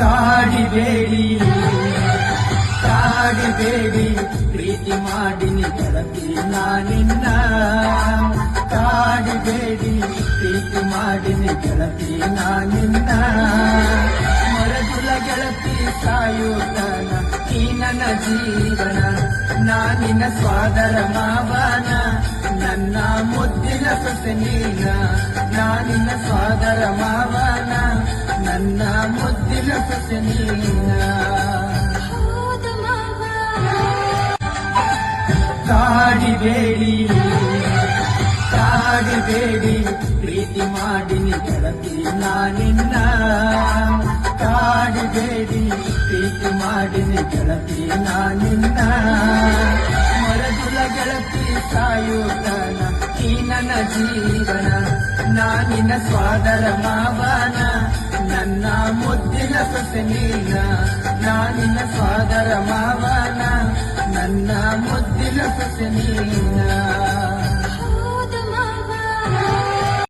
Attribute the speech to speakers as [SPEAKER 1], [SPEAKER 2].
[SPEAKER 1] ಕಾಡಿಬೇಡಿ ಕಾಡಿಬೇಡಿ ಪ್ರೀತಿ ಮಾಡಿನಿ ಗೆಳತಿ ನಾನಿನ್ನ ಕಾಡಿಬೇಡಿ ಪ್ರೀತಿ ಮಾಡಿನಿ ಗೆಳತಿ ನಾನಿನ್ನ ಮರದುಲ ಗೆಳತಿ ಸಾಯುತ್ತಾನ ಈ ನನ್ನ ಜೀವನ ನಾನಿನ ಸ್ವಾದರ ಮಾವನ ನನ್ನ ಮುದ್ದಿನ ಸೊಸೆ ನೀನ ನಾನಿನ ಸ್ವಾದರ ಮಾವನ ನನ್ನ ಮುದ್ದಿನ ಸೊಸೆ ನೀನ ಕಾಡಿಬೇಡಿ ಕಾಡಿಬೇಡಿ ಪ್ರೀತಿ ಮಾಡಿನಿ ಗೆಳತಿ ನಾನಿನ್ನ ಕಾಡಿಬೇಡಿ ಪ್ರೀತಿ ಮಾಡಿನಿ ಗೆಳತಿ ನಾನಿನ್ನ ಮರದುಲ ಗೆಳತಿ ಸಾಯುತ್ತಾನ ಈ ನನ್ನ ಜೀವನ ನಾನಿನ ಸ್ವಾದರ ಮಾವನ ನನ್ನ ಮುದ್ದಿನ ಸೊಸೆ ನೀನ ನಾನಿನ ಸ್ವಾದರ ಮಾವನ ನನ್ನ ಮುದ್ದಿನ ಸೊಸೆ ನೀನ